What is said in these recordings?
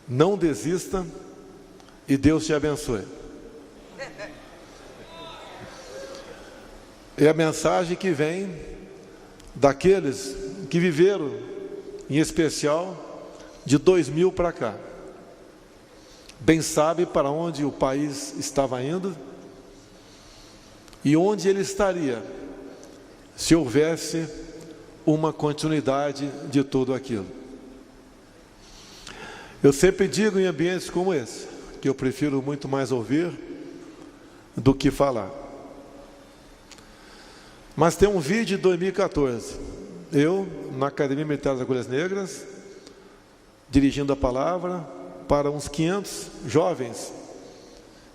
não desista e Deus te abençoe. É a mensagem que vem daqueles que viveram, em especial, de 2000 para cá. Bem sabe para onde o país estava indo e onde ele estaria se houvesse uma continuidade de tudo aquilo. Eu sempre digo em ambientes como esse, que eu prefiro muito mais ouvir do que falar. Mas tem um vídeo de 2014, eu na Academia Militar das Agulhas Negras, dirigindo a palavra para uns 500 jovens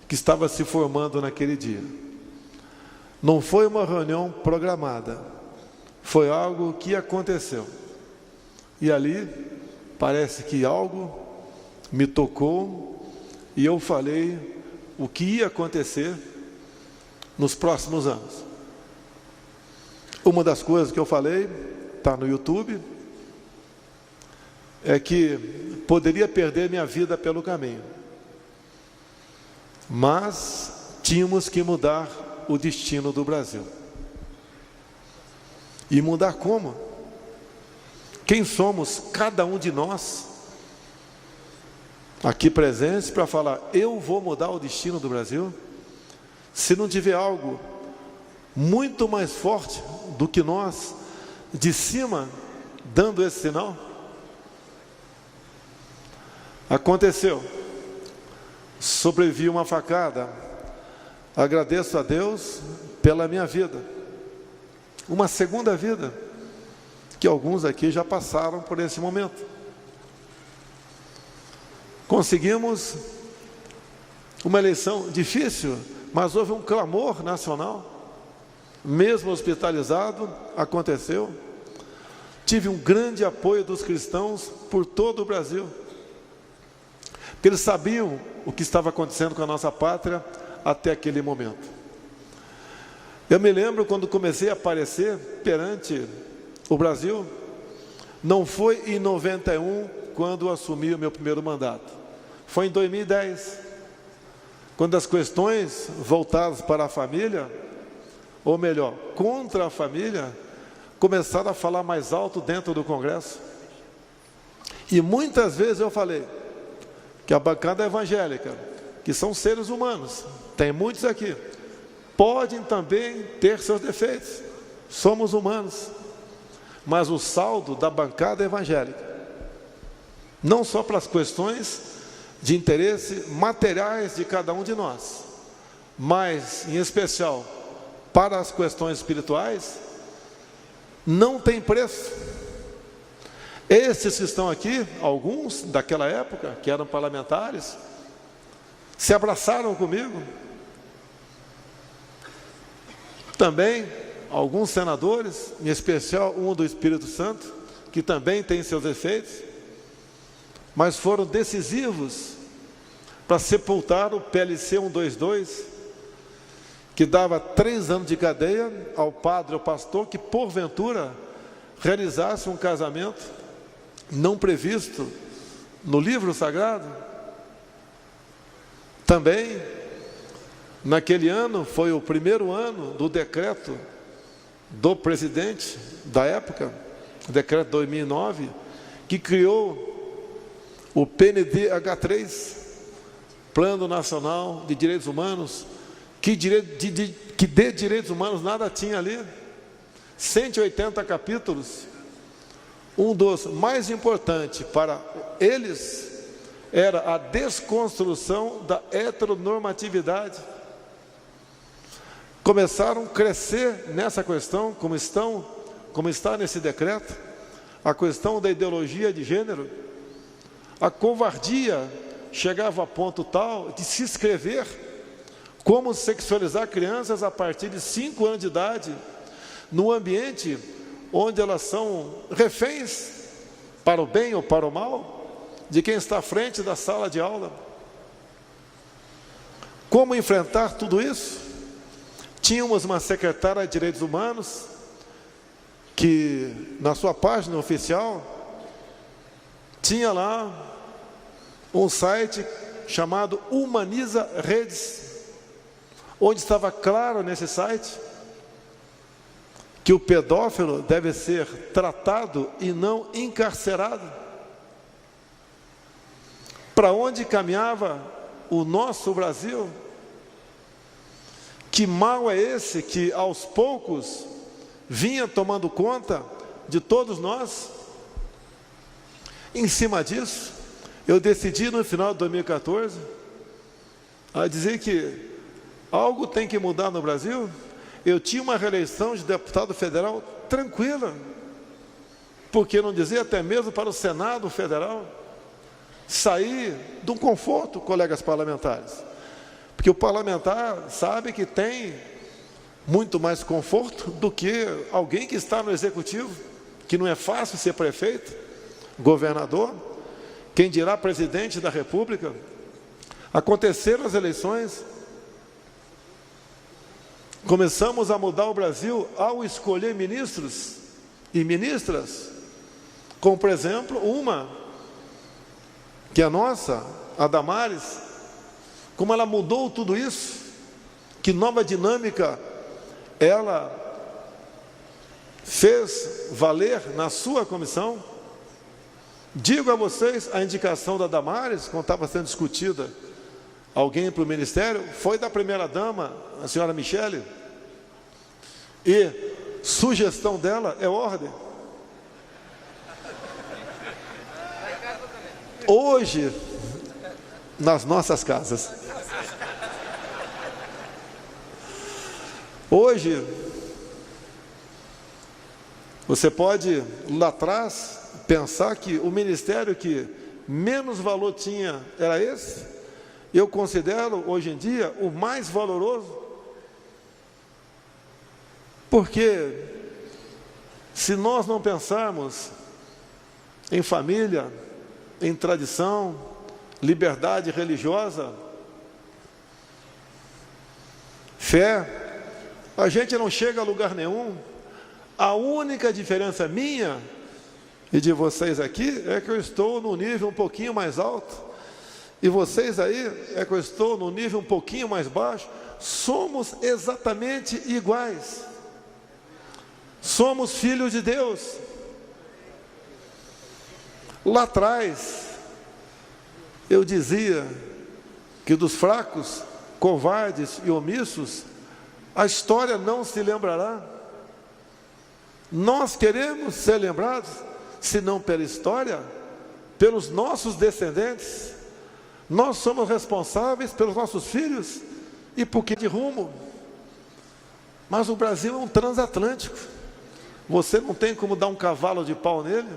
que estavam se formando naquele dia. Não foi uma reunião programada, foi algo que aconteceu. E ali parece que algo me tocou e eu falei o que ia acontecer nos próximos anos. Uma das coisas que eu falei, está no YouTube, é que poderia perder minha vida pelo caminho, mas tínhamos que mudar o destino do Brasil. E mudar como? Quem somos cada um de nós aqui presentes para falar, eu vou mudar o destino do Brasil? Se não tiver algo muito mais forte do que nós, de cima, dando esse sinal? Aconteceu, sobrevivi uma facada, agradeço a Deus pela minha vida, uma segunda vida, que alguns aqui já passaram por esse momento. Conseguimos uma eleição difícil, mas houve um clamor nacional, mesmo hospitalizado, aconteceu. Tive um grande apoio dos cristãos por todo o Brasil, porque eles sabiam o que estava acontecendo com a nossa pátria até aquele momento. Eu me lembro quando comecei a aparecer perante o Brasil, não foi em 91 quando assumi o meu primeiro mandato, foi em 2010, quando as questões voltadas para a família, ou melhor, contra a família, começaram a falar mais alto dentro do Congresso. E muitas vezes eu falei que a bancada evangélica, que são seres humanos, tem muitos aqui, podem também ter seus defeitos, somos humanos, mas o saldo da bancada evangélica, não só para as questões de interesse materiais de cada um de nós, mas em especial para as questões espirituais, não tem preço. Esses que estão aqui, alguns daquela época, que eram parlamentares, se abraçaram comigo. Também, alguns senadores, em especial um do Espírito Santo, que também tem seus efeitos, mas foram decisivos para sepultar o PLC 122, que dava 3 anos de cadeia ao padre ou pastor que, porventura, realizasse um casamento não previsto no livro sagrado. Também, naquele ano, foi o primeiro ano do decreto do presidente da época, o decreto 2009, que criou o PNDH3, Plano Nacional de Direitos Humanos, que de direitos humanos nada tinha ali, 180 capítulos. Um dos mais importantes para eles era a desconstrução da heteronormatividade. Começaram a crescer nessa questão, como está nesse decreto, a questão da ideologia de gênero. A covardia chegava a ponto tal de se escrever como sexualizar crianças a partir de 5 anos de idade, num ambiente onde elas são reféns, para o bem ou para o mal, de quem está à frente da sala de aula. Como enfrentar tudo isso? Tínhamos uma secretária de Direitos Humanos, que na sua página oficial, tinha lá um site chamado Humaniza Redes, onde estava claro nesse site que o pedófilo deve ser tratado e não encarcerado. Para onde caminhava o nosso Brasil? Que mal é esse que aos poucos vinha tomando conta de todos nós? Em cima disso, eu decidi no final de 2014 a dizer que algo tem que mudar no Brasil. Eu tinha uma reeleição de deputado federal tranquila, por que não dizer até mesmo para o Senado Federal, sair de um conforto, colegas parlamentares, porque o parlamentar sabe que tem muito mais conforto do que alguém que está no executivo, que não é fácil ser prefeito, governador, quem dirá presidente da República. Aconteceram as eleições, começamos a mudar o Brasil ao escolher ministros e ministras, como por exemplo uma que é nossa, a Damares, como ela mudou tudo isso, que nova dinâmica ela fez valer na sua comissão. Digo a vocês, a indicação da Damares, quando estava sendo discutida alguém para o ministério, foi da primeira-dama, a senhora Michele, e sugestão dela é ordem. Hoje, nas nossas casas, hoje, você pode, lá atrás, pensar que o ministério que menos valor tinha era esse. Eu considero, hoje em dia, o mais valoroso, porque se nós não pensarmos em família, em tradição, liberdade religiosa, fé, a gente não chega a lugar nenhum. A única diferença minha e de vocês aqui é que eu estou no nível um pouquinho mais alto, e vocês aí é que eu estou no nível um pouquinho mais baixo. Somos exatamente iguais. Somos filhos de Deus. Lá atrás, eu dizia que dos fracos, covardes e omissos, a história não se lembrará. Nós queremos ser lembrados, se não pela história, pelos nossos descendentes. Nós somos responsáveis pelos nossos filhos e por que de rumo. Mas o Brasil é um transatlântico. Você não tem como dar um cavalo de pau nele.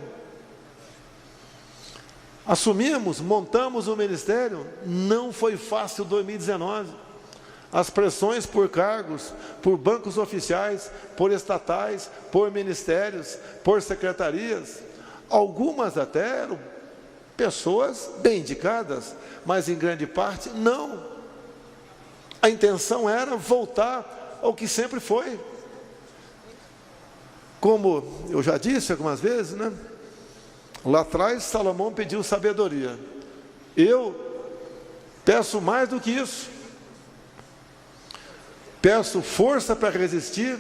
Assumimos, montamos o ministério, não foi fácil 2019. As pressões por cargos, por bancos oficiais, por estatais, por ministérios, por secretarias, algumas até eram pessoas bem indicadas, mas em grande parte não. A intenção era voltar ao que sempre foi. Como eu já disse algumas vezes, né? Lá atrás Salomão pediu sabedoria. Eu peço mais do que isso. Peço força para resistir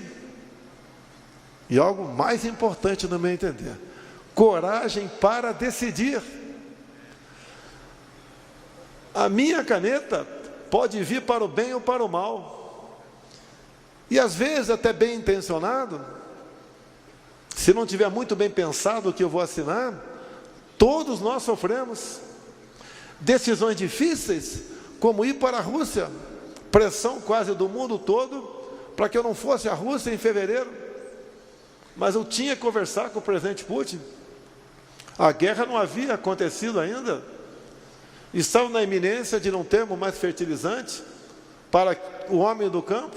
e algo mais importante no meu entender, coragem para decidir. A minha caneta pode vir para o bem ou para o mal, e às vezes até bem intencionado, se não tiver muito bem pensado o que eu vou assinar, todos nós sofremos decisões difíceis, como ir para a Rússia, pressão quase do mundo todo, para que eu não fosse à Rússia em fevereiro, mas eu tinha que conversar com o presidente Putin. A guerra não havia acontecido ainda, estava na iminência de não termos mais fertilizante para o homem do campo.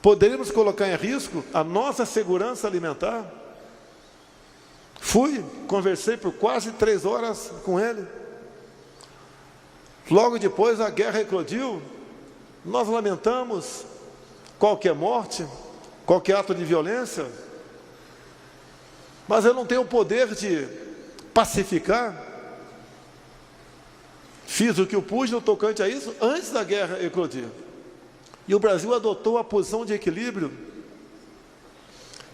Poderíamos colocar em risco a nossa segurança alimentar. Fui, conversei por quase 3 horas com ele. Logo depois a guerra eclodiu. Nós lamentamos qualquer morte, qualquer ato de violência, mas eu não tenho o poder de pacificar. Fiz o que eu pude no tocante a isso antes da guerra eclodir. E o Brasil adotou a posição de equilíbrio.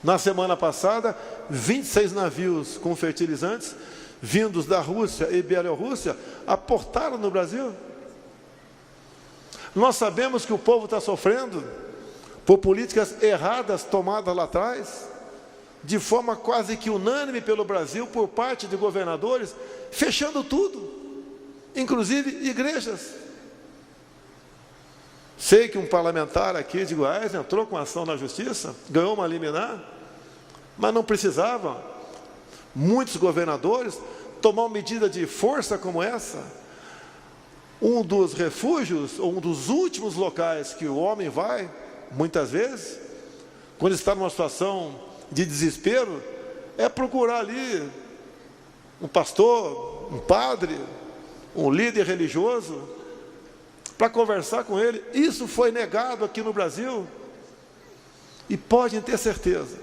Na semana passada, 26 navios com fertilizantes, vindos da Rússia e Bielorrússia, aportaram no Brasil. Nós sabemos que o povo está sofrendo por políticas erradas tomadas lá atrás, de forma quase que unânime pelo Brasil, por parte de governadores, fechando tudo, inclusive igrejas. Sei que um parlamentar aqui de Goiás entrou com ação na justiça, ganhou uma liminar, mas não precisava muitos governadores tomar uma medida de força como essa. Um dos refúgios, ou um dos últimos locais que o homem vai, muitas vezes, quando está numa situação de desespero, é procurar ali um pastor, um padre, um líder religioso, para conversar com ele. Isso foi negado aqui no Brasil. E podem ter certeza,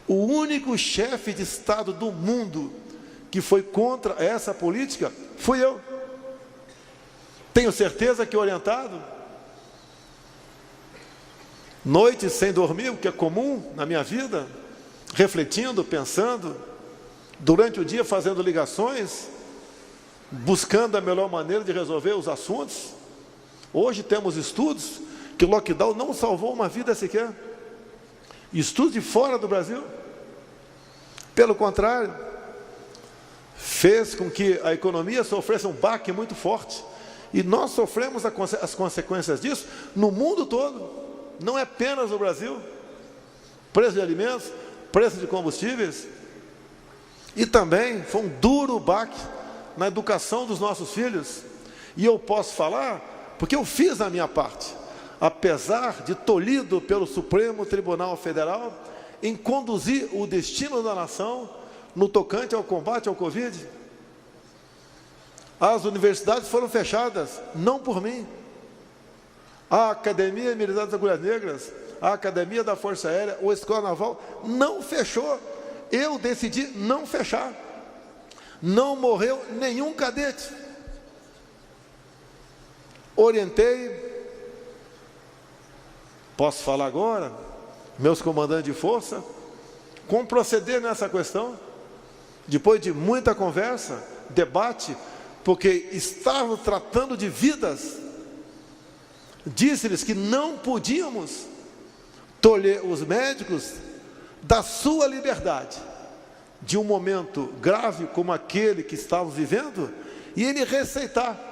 o único chefe de Estado do mundo que foi contra essa política fui eu. Tenho certeza que orientado, noites sem dormir, o que é comum na minha vida, refletindo, pensando, durante o dia fazendo ligações, buscando a melhor maneira de resolver os assuntos. Hoje temos estudos que o lockdown não salvou uma vida sequer. Estudos de fora do Brasil. Pelo contrário, fez com que a economia sofresse um baque muito forte. E nós sofremos as consequências disso no mundo todo. Não é apenas no Brasil. Preço de alimentos, preço de combustíveis. E também foi um duro baque na educação dos nossos filhos. E eu posso falar, porque eu fiz a minha parte, apesar de tolhido pelo Supremo Tribunal Federal, em conduzir o destino da nação no tocante ao combate ao Covid. As universidades foram fechadas, não por mim. A Academia Militar das Agulhas Negras, a Academia da Força Aérea, ou a Escola Naval, não fechou. Eu decidi não fechar. Não morreu nenhum cadete. Orientei, posso falar agora, meus comandantes de força, como proceder nessa questão. Depois de muita conversa, debate, porque estavam tratando de vidas, disse-lhes que não podíamos tolher os médicos da sua liberdade, de um momento grave como aquele que estávamos vivendo, e ele receitar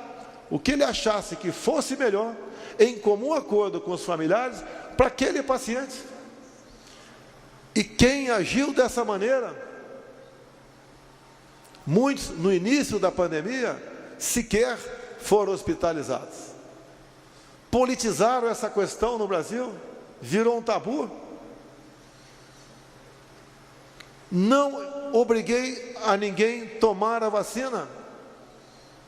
o que ele achasse que fosse melhor, em comum acordo com os familiares, para aquele paciente. E quem agiu dessa maneira, muitos no início da pandemia sequer foram hospitalizados. Politizaram essa questão no Brasil, virou um tabu. Não obriguei a ninguém a tomar a vacina.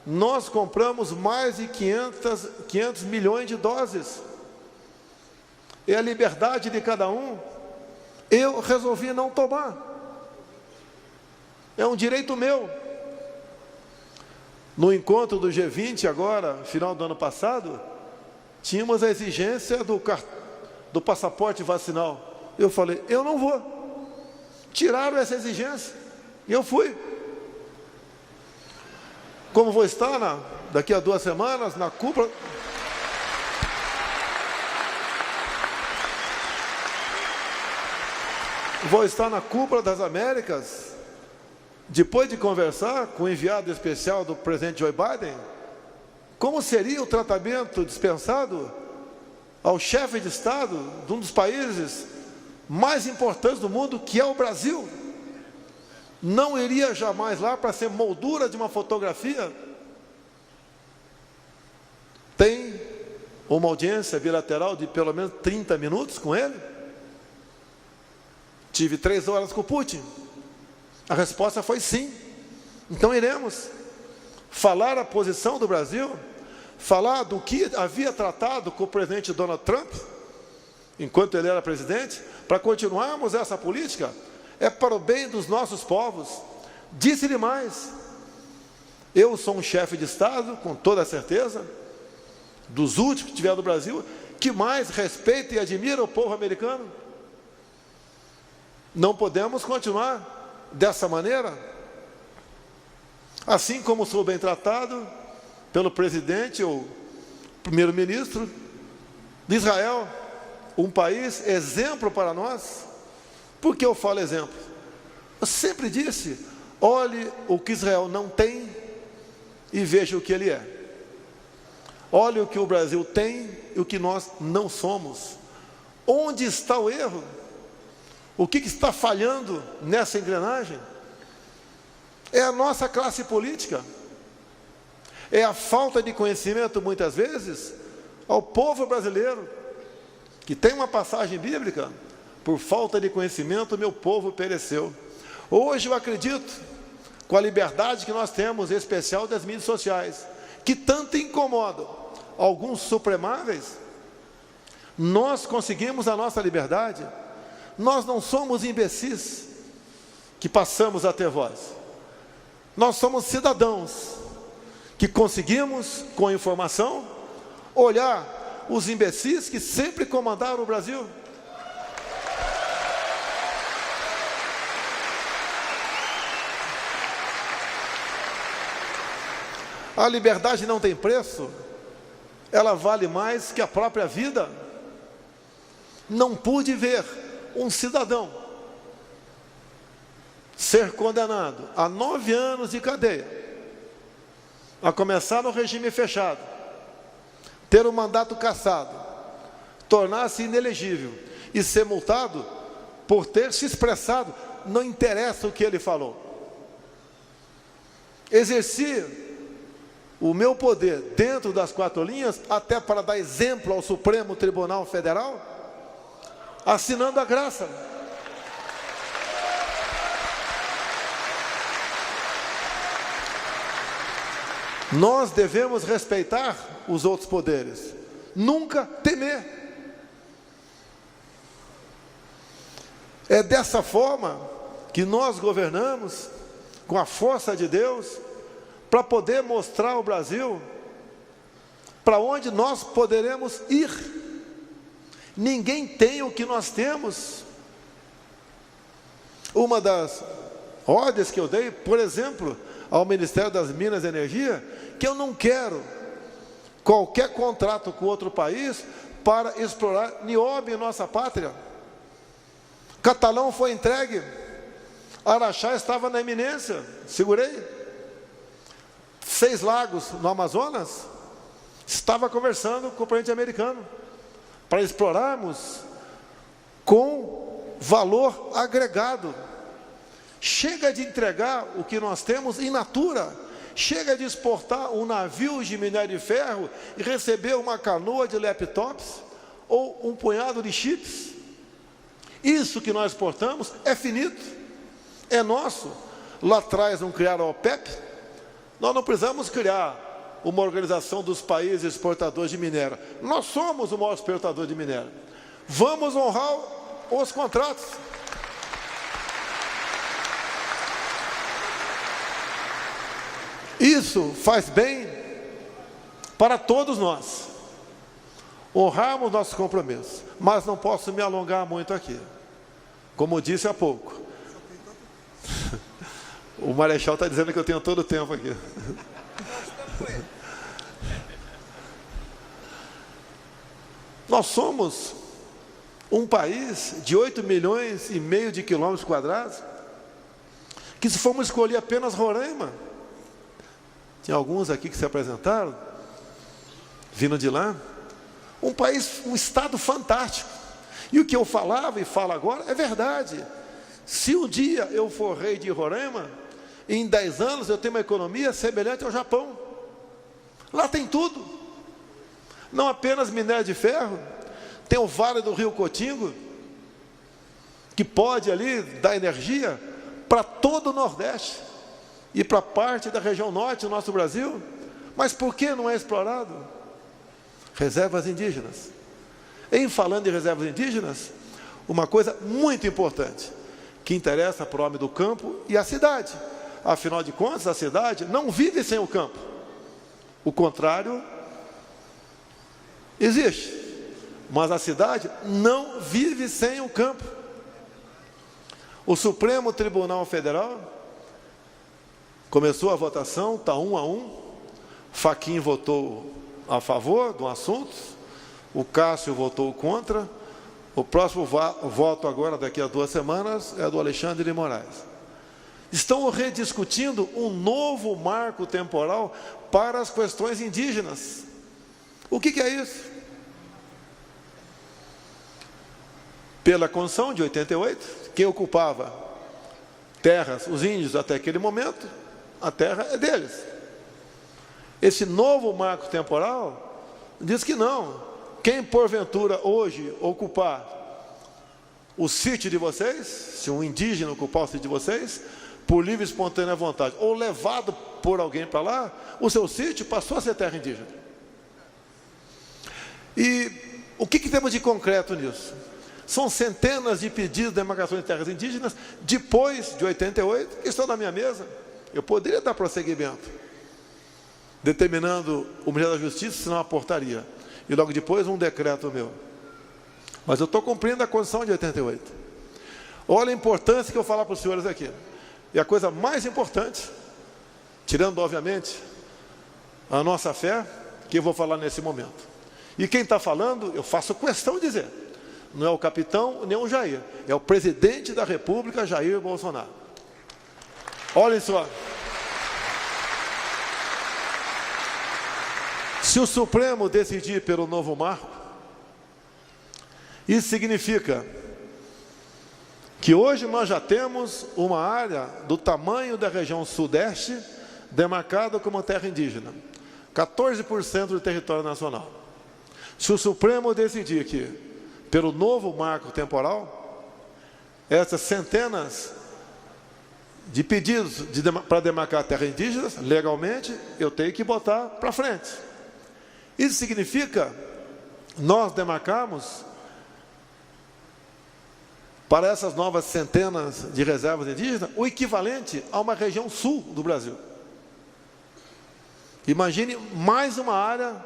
Nós compramos mais de 500 milhões de doses. É a liberdade de cada um. Eu resolvi não tomar. É um direito meu. No encontro do G20 agora, final do ano passado, tínhamos a exigência do passaporte vacinal. Eu falei, eu não vou. Tiraram essa exigência. E eu fui. Como vou estar daqui a 2 semanas na cúpula. Vou estar na Cúpula das Américas, depois de conversar com o enviado especial do presidente Joe Biden, como seria o tratamento dispensado ao chefe de Estado de um dos países mais importantes do mundo, que é o Brasil. Não iria jamais lá para ser moldura de uma fotografia. Tem uma audiência bilateral de pelo menos 30 minutos com ele. Tive 3 horas com o Putin. A resposta foi sim. Então iremos falar a posição do Brasil, falar do que havia tratado com o presidente Donald Trump, enquanto ele era presidente, para continuarmos essa política. É para o bem dos nossos povos. Disse-lhe mais, Eu sou um chefe de Estado, com toda certeza, dos últimos que tiver no Brasil, que mais respeita e admira o povo americano. Não podemos continuar dessa maneira. Assim como sou bem tratado pelo presidente ou primeiro-ministro de Israel, um país exemplo para nós. Por que eu falo exemplo? Eu sempre disse, olhe o que Israel não tem e veja o que ele é. Olhe o que o Brasil tem e o que nós não somos. Onde está o erro? O que está falhando nessa engrenagem? É a nossa classe política. É a falta de conhecimento, muitas vezes, ao povo brasileiro, que tem uma passagem bíblica, por falta de conhecimento, meu povo pereceu. Hoje eu acredito, com a liberdade que nós temos, em especial das mídias sociais, que tanto incomodam alguns supremáveis, nós conseguimos a nossa liberdade. Nós não somos imbecis que passamos a ter voz. Nós somos cidadãos que conseguimos, com informação, olhar os imbecis que sempre comandaram o Brasil. A liberdade não tem preço, ela vale mais que a própria vida. Não pude ver um cidadão ser condenado a 9 anos de cadeia, a começar no regime fechado, ter o mandato cassado, tornar-se inelegível e ser multado por ter se expressado, não interessa o que ele falou. Exerci o meu poder dentro das 4 linhas, até para dar exemplo ao Supremo Tribunal Federal, assinando a graça. Nós devemos respeitar os outros poderes, nunca temer. É dessa forma que nós governamos, com a força de Deus, para poder mostrar ao Brasil para onde nós poderemos ir. Ninguém tem o que nós temos. Uma das ordens que eu dei, por exemplo, ao Ministério das Minas e Energia, que eu não quero qualquer contrato com outro país para explorar nióbio em nossa pátria. Catalão foi entregue, Araxá estava na iminência, segurei. 6 Lagos no Amazonas, estava conversando com o presidente americano para explorarmos com valor agregado. Chega de entregar o que nós temos in natura. Chega de exportar um navio de minério de ferro e receber uma canoa de laptops ou um punhado de chips. Isso que nós exportamos é finito, é nosso. Lá atrás não criaram a OPEP. Nós não precisamos criar uma organização dos países exportadores de minério. Nós somos o maior exportador de minério. Vamos honrar os contratos. Isso faz bem para todos nós. Honrarmos nossos compromissos. Mas não posso me alongar muito aqui. Como eu disse há pouco. O Marechal está dizendo que eu tenho todo o tempo aqui. Nós somos um país de 8,5 milhões de quilômetros quadrados, que se formos escolher apenas Roraima, tinha alguns aqui que se apresentaram, vindo de lá, um país, um estado fantástico. E o que eu falava e falo agora é verdade. Se um dia eu for rei de Roraima, em 10 anos eu tenho uma economia semelhante ao Japão. Lá tem tudo. Não apenas minério de ferro, tem o Vale do Rio Cotingo, que pode ali dar energia para todo o Nordeste e para parte da região Norte do nosso Brasil. Mas por que não é explorado? Reservas indígenas. Em falando de reservas indígenas, uma coisa muito importante, que interessa para o homem do campo e a cidade. Afinal de contas, a cidade não vive sem o campo. O contrário existe. Mas a cidade não vive sem o campo. O Supremo Tribunal Federal começou a votação, está 1-1. Fachin votou a favor do assunto, o Cássio votou contra. O próximo voto agora, daqui a 2 semanas, é do Alexandre de Moraes. Estão rediscutindo um novo marco temporal para as questões indígenas. O que é isso? Pela Constituição de 88, quem ocupava terras, os índios até aquele momento, a terra é deles. Esse novo marco temporal diz que não. Quem porventura hoje ocupar o sítio de vocês, se um indígena ocupar o sítio de vocês, por livre e espontânea vontade, ou levado por alguém para lá, o seu sítio passou a ser terra indígena. E o que temos de concreto nisso? São centenas de pedidos de demarcação de terras indígenas, depois de 88, que estão na minha mesa. Eu poderia dar prosseguimento, determinando o Ministério da Justiça, senão uma portaria. E logo depois um decreto meu. Mas eu estou cumprindo a Constituição de 88. Olha a importância que eu vou falar para os senhores aqui. E a coisa mais importante, tirando obviamente a nossa fé, que eu vou falar nesse momento. E quem está falando, eu faço questão de dizer, não é o capitão nem o Jair, é o presidente da República, Jair Bolsonaro. Olhem só. Se o Supremo decidir pelo novo marco, isso significa que hoje nós já temos uma área do tamanho da região sudeste demarcada como terra indígena, 14% do território nacional. Se o Supremo decidir que, pelo novo marco temporal, essas centenas de pedidos para demarcar terras indígenas, legalmente, eu tenho que botar para frente. Isso significa nós demarcarmos para essas novas centenas de reservas indígenas o equivalente a uma região sul do Brasil. Imagine mais uma área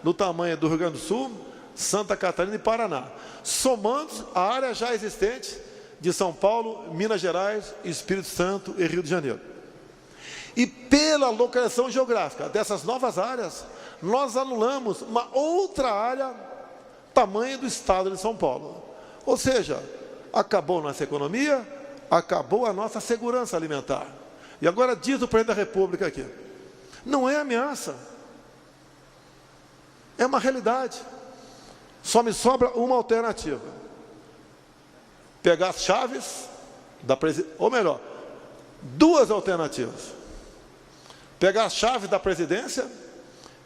do tamanho do Rio Grande do Sul, Santa Catarina e Paraná, somando a área já existente de São Paulo, Minas Gerais, Espírito Santo e Rio de Janeiro. E pela localização geográfica dessas novas áreas, nós anulamos uma outra área tamanho do estado de São Paulo. Ou seja, acabou nossa economia, acabou a nossa segurança alimentar. E agora diz o presidente da República aqui, não é ameaça, é uma realidade. Só me sobra uma alternativa. Pegar as chaves da presidência, ou melhor, 2 alternativas. Pegar as chaves da presidência,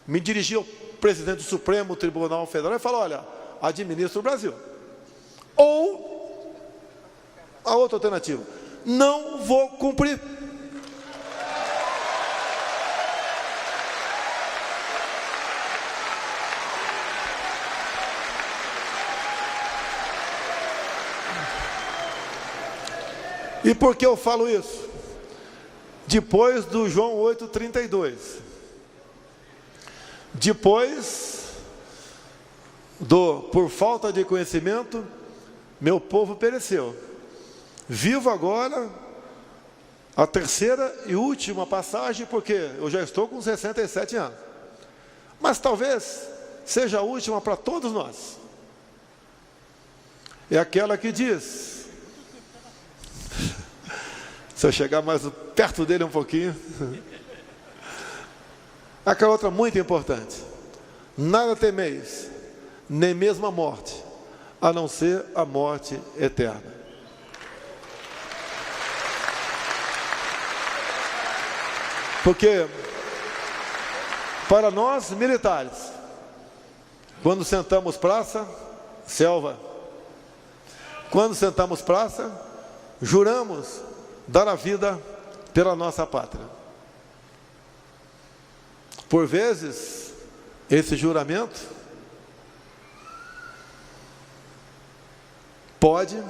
me dirigir ao presidente do Supremo Tribunal Federal e falar, olha, administra o Brasil. Ou a outra alternativa, não vou cumprir. E por que eu falo isso? Depois do João 8,32. Depois por falta de conhecimento, meu povo pereceu. Vivo agora a terceira e última passagem, porque eu já estou com 67 anos. Mas talvez seja a última para todos nós. É aquela que diz... Se eu chegar mais perto dele um pouquinho. Aquela outra muito importante. Nada temeis, nem mesmo a morte, a não ser a morte eterna. Porque, para nós militares, quando sentamos praça, selva. Quando sentamos praça, juramos dar a vida pela nossa pátria. Por vezes, esse juramento pode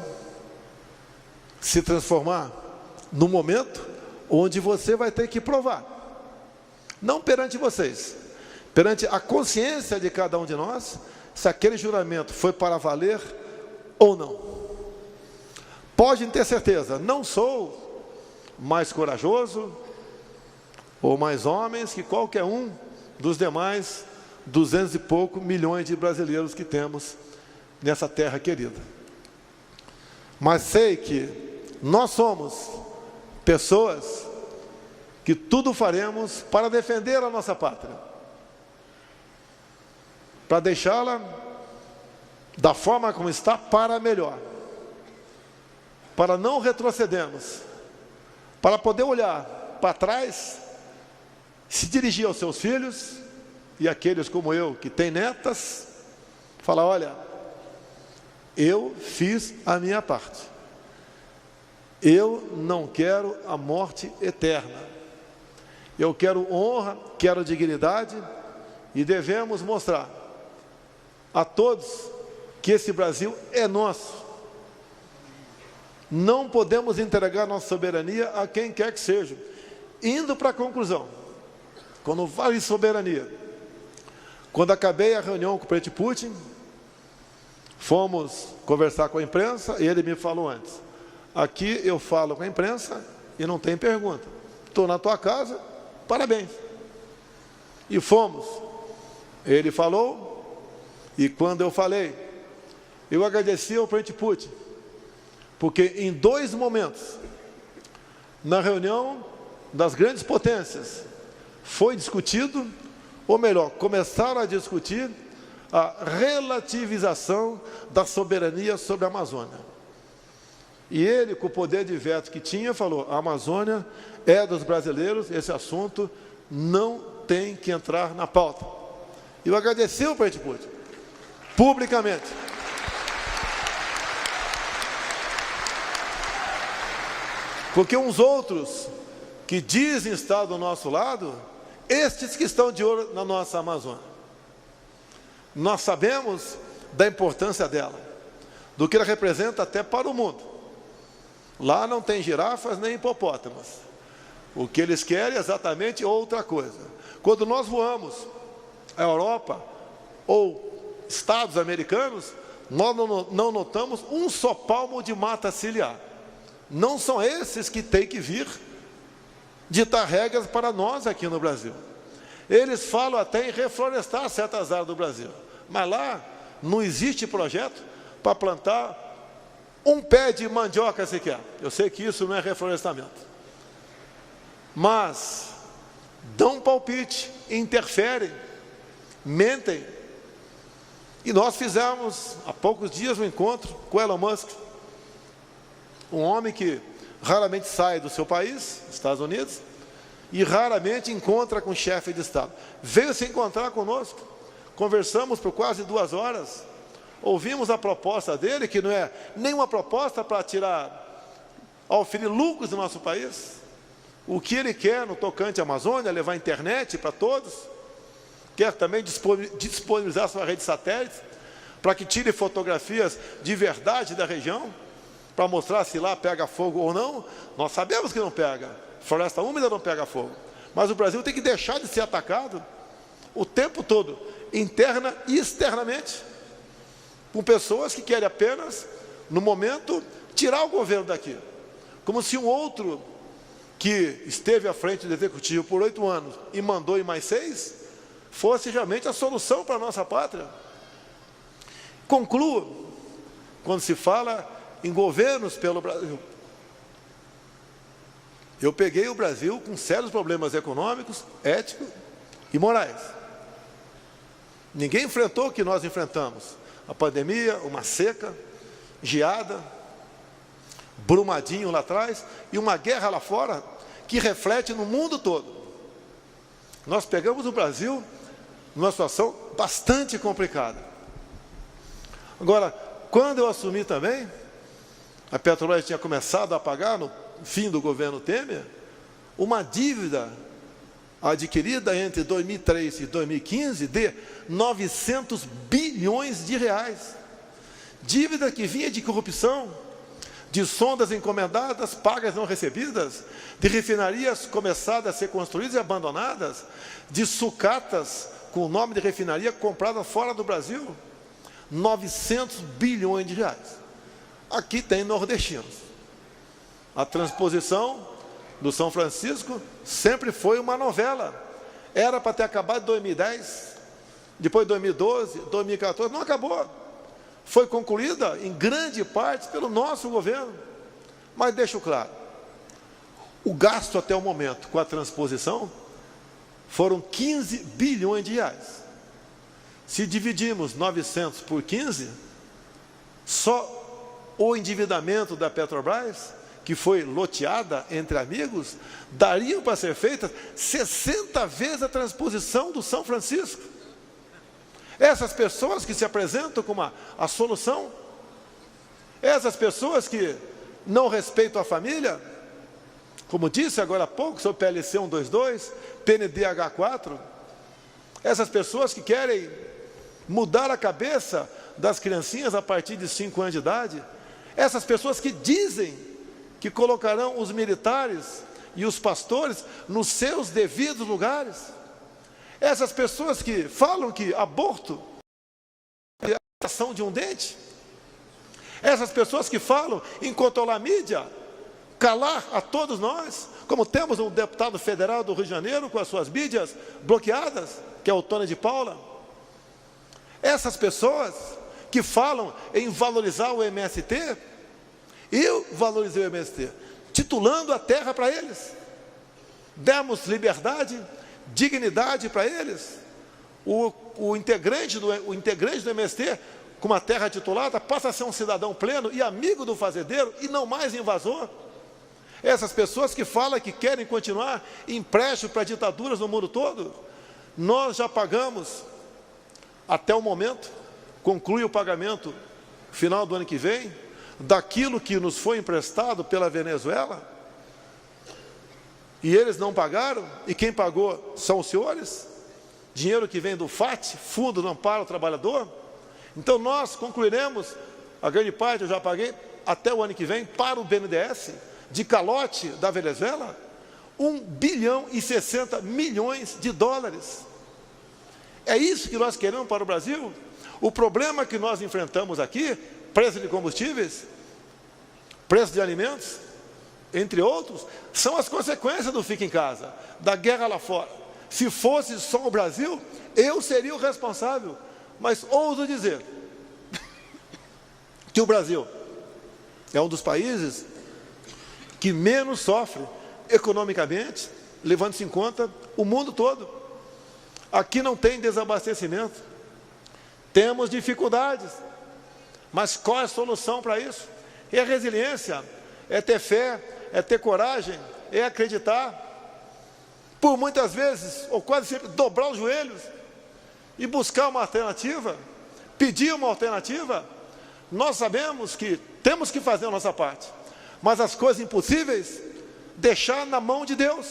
se transformar, no momento, onde você vai ter que provar, não perante vocês, perante a consciência de cada um de nós, se aquele juramento foi para valer ou não. Podem ter certeza, não sou mais corajoso ou mais homens que qualquer um dos demais 200 e pouco milhões de brasileiros que temos nessa terra querida. Mas sei que nós somos pessoas que tudo faremos para defender a nossa pátria, para deixá-la da forma como está para melhor, para não retrocedermos, para poder olhar para trás, se dirigir aos seus filhos e aqueles como eu que têm netas, falar: olha, eu fiz a minha parte, eu não quero a morte eterna, eu quero honra, quero dignidade, e devemos mostrar a todos que esse Brasil é nosso. Não podemos entregar nossa soberania a quem quer que seja. Indo para a conclusão, quando falo em soberania, quando acabei a reunião com o presidente Putin, fomos conversar com a imprensa e ele me falou antes: aqui eu falo com a imprensa e não tem pergunta, estou na tua casa, parabéns. E fomos, ele falou, e quando eu falei, eu agradeci ao presidente Putin, porque em 2 momentos, na reunião das grandes potências, foi discutido, ou melhor, começaram a discutir a relativização da soberania sobre a Amazônia. E ele, com o poder de veto que tinha, falou: a Amazônia é dos brasileiros, esse assunto não tem que entrar na pauta. Eu agradeci ao presidente Putin, publicamente. Porque uns outros que dizem estar do nosso lado, estes que estão de olho na nossa Amazônia, nós sabemos da importância dela, do que ela representa até para o mundo. Lá não tem girafas nem hipopótamos. O que eles querem é exatamente outra coisa. Quando nós voamos à Europa ou estados americanos, nós não notamos um só palmo de mata ciliar. Não são esses que têm que vir ditar regras para nós aqui no Brasil. Eles falam até em reflorestar certas áreas do Brasil, mas lá não existe projeto para plantar um pé de mandioca sequer. Eu sei que isso não é reflorestamento, mas dão palpite, interferem, mentem. E nós fizemos há poucos dias um encontro com Elon Musk, um homem que raramente sai do seu país, Estados Unidos, e raramente encontra com chefe de Estado. Veio se encontrar conosco, conversamos por quase 2 horas, ouvimos a proposta dele, que não é nenhuma proposta para oferir lucros do nosso país. O que ele quer no tocante à Amazônia, levar internet para todos, quer também disponibilizar sua rede de satélites, para que tire fotografias de verdade da região, para mostrar se lá pega fogo ou não. Nós sabemos que não pega, floresta úmida não pega fogo, mas o Brasil tem que deixar de ser atacado o tempo todo, interna e externamente, com pessoas que querem apenas, no momento, tirar o governo daqui, como se um outro que esteve à frente do executivo por 8 anos e mandou em mais 6, fosse realmente a solução para a nossa pátria. Concluo, quando se fala em governos pelo Brasil, eu peguei o Brasil com sérios problemas econômicos, éticos e morais. Ninguém enfrentou o que nós enfrentamos: a pandemia, uma seca, geada, Brumadinho lá atrás, e uma guerra lá fora, que reflete no mundo todo. Nós pegamos o Brasil numa situação bastante complicada. Agora, quando eu assumi também, a Petrobras tinha começado a pagar, no fim do governo Temer, uma dívida adquirida entre 2003 e 2015 de 900 bilhões de reais. Dívida que vinha de corrupção, de sondas encomendadas, pagas não recebidas, de refinarias começadas a ser construídas e abandonadas, de sucatas com o nome de refinaria compradas fora do Brasil, 900 bilhões de reais. Aqui tem nordestinos. A transposição do São Francisco sempre foi uma novela. Era para ter acabado em 2010, depois 2012, 2014, não acabou. Foi concluída em grande parte pelo nosso governo. Mas deixo claro, o gasto até o momento com a transposição foram 15 bilhões de reais. Se dividimos 900 por 15, só o endividamento da Petrobras, que foi loteada entre amigos, daria para ser feita 60 vezes a transposição do São Francisco. Essas pessoas que se apresentam como a solução, essas pessoas que não respeitam a família, como disse agora há pouco sobre PLC 122, PNDH 4, essas pessoas que querem mudar a cabeça das criancinhas a partir de 5 anos de idade, essas pessoas que dizem que colocarão os militares e os pastores nos seus devidos lugares, essas pessoas que falam que aborto é a ação de um dente, essas pessoas que falam em controlar a mídia, calar a todos nós, como temos um deputado federal do Rio de Janeiro com as suas mídias bloqueadas, que é o Tony de Paula, essas pessoas que falam em valorizar o MST, eu valorizei o MST, titulando a terra para eles, demos liberdade, dignidade para eles. O integrante do MST, com uma terra titulada, passa a ser um cidadão pleno e amigo do fazendeiro e não mais invasor. Essas pessoas que falam que querem continuar empréstimo para ditaduras no mundo todo, nós já pagamos, até o momento, conclui o pagamento final do ano que vem, daquilo que nos foi emprestado pela Venezuela, e eles não pagaram, e quem pagou são os senhores, dinheiro que vem do FAT, Fundo de Amparo ao Trabalhador. Então nós concluiremos, a grande parte eu já paguei, até o ano que vem, para o BNDES, de calote da Venezuela, 1 bilhão e 60 milhões de dólares. É isso que nós queremos para o Brasil? O problema que nós enfrentamos aqui, preço de combustíveis, preço de alimentos, entre outros, são as consequências do fica em casa, da guerra lá fora. Se fosse só o Brasil, eu seria o responsável. Mas ouso dizer que o Brasil é um dos países que menos sofre economicamente, levando-se em conta o mundo todo. Aqui não tem desabastecimento, temos dificuldades, mas qual é a solução para isso? É a resiliência, é ter fé, é ter coragem, é acreditar, por muitas vezes, ou quase sempre, dobrar os joelhos e buscar uma alternativa, pedir uma alternativa. Nós sabemos que temos que fazer a nossa parte, mas as coisas impossíveis, deixar na mão de Deus.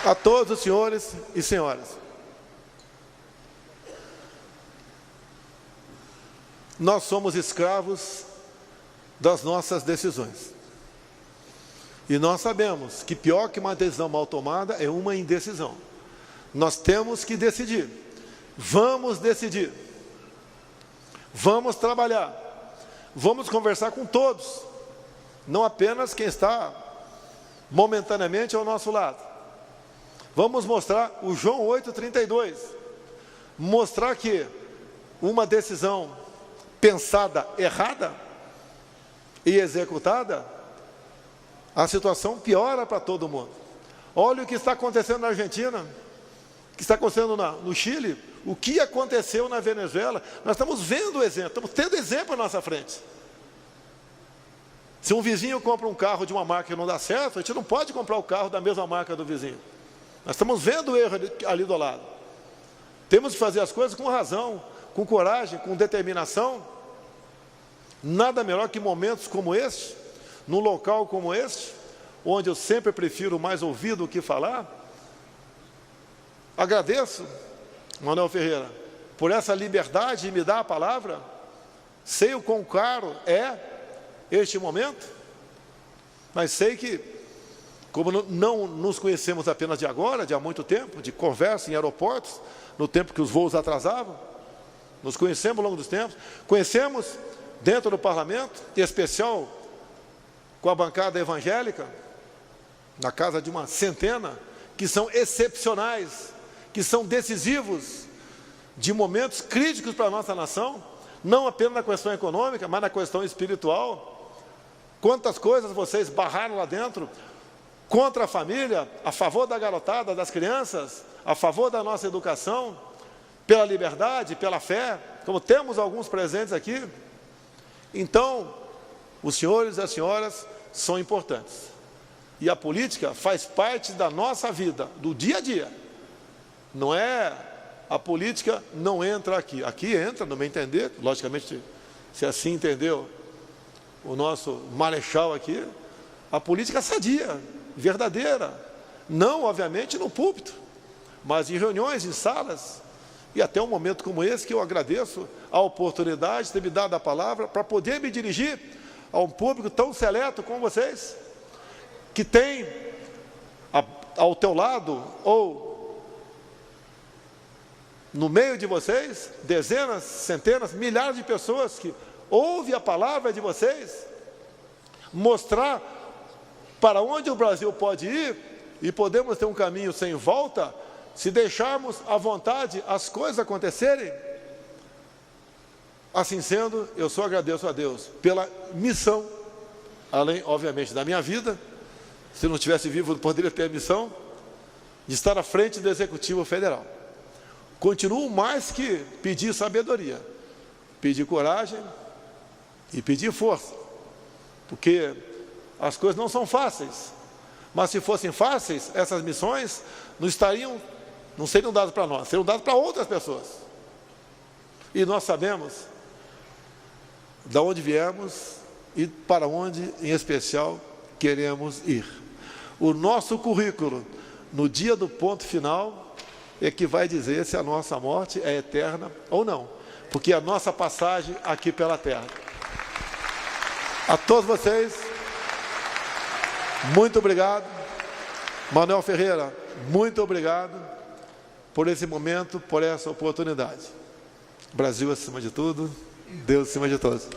A todos os senhores e senhoras, nós somos escravos das nossas decisões. E nós sabemos que pior que uma decisão mal tomada é uma indecisão. Nós temos que decidir. Vamos decidir. Vamos trabalhar. Vamos conversar com todos, não apenas quem está momentaneamente ao nosso lado. Vamos mostrar o João 8,32, mostrar que uma decisão pensada errada e executada, a situação piora para todo mundo. Olha o que está acontecendo na Argentina, o que está acontecendo no Chile, o que aconteceu na Venezuela. Nós estamos vendo o exemplo, estamos tendo exemplo à nossa frente. Se um vizinho compra um carro de uma marca que não dá certo, a gente não pode comprar o carro da mesma marca do vizinho. Nós estamos vendo o erro ali do lado. Temos que fazer as coisas com razão, com coragem, com determinação. Nada melhor que momentos como este, num local como este, onde eu sempre prefiro mais ouvir do que falar, Agradeço, Manuel Ferreira, por essa liberdade de me dar a palavra. Sei o quão caro é este momento, mas sei que, como não nos conhecemos apenas de agora, de há muito tempo, de conversa em aeroportos, no tempo que os voos atrasavam, nos conhecemos ao longo dos tempos, conhecemos dentro do parlamento, em especial com a bancada evangélica, na casa de uma centena, que são excepcionais, que são decisivos, de momentos críticos para a nossa nação, não apenas na questão econômica, mas na questão espiritual. Quantas coisas vocês barraram lá dentro, contra a família, a favor da garotada, das crianças, a favor da nossa educação, pela liberdade, pela fé, como temos alguns presentes aqui. Então, os senhores e as senhoras são importantes. E a política faz parte da nossa vida, do dia a dia. Não é, a política não entra aqui. Aqui entra, no meu entender, logicamente, se assim entendeu o nosso marechal aqui, a política sadia, verdadeira. Não, obviamente, no púlpito, mas em reuniões, em salas. E até um momento como esse, que eu agradeço a oportunidade de ter me dado a palavra para poder me dirigir a um público tão seleto como vocês, que tem ao teu lado, ou no meio de vocês, dezenas, centenas, milhares de pessoas que ouvem a palavra de vocês, mostrar para onde o Brasil pode ir, e podemos ter um caminho sem volta, se deixarmos à vontade as coisas acontecerem. Assim sendo, eu só agradeço a Deus pela missão, além, obviamente, da minha vida. Se não estivesse vivo, eu poderia ter a missão de estar à frente do Executivo Federal. Continuo mais que pedir sabedoria, pedir coragem e pedir força, porque as coisas não são fáceis, mas se fossem fáceis, essas missões não seriam dadas para nós, seriam dadas para outras pessoas. E nós sabemos de onde viemos e para onde, em especial, queremos ir. O nosso currículo, no dia do ponto final, é que vai dizer se a nossa morte é eterna ou não, porque a nossa passagem aqui pela terra. A todos vocês, muito obrigado. Manuel Ferreira, muito obrigado por esse momento, por essa oportunidade. Brasil acima de tudo, Deus acima de todos.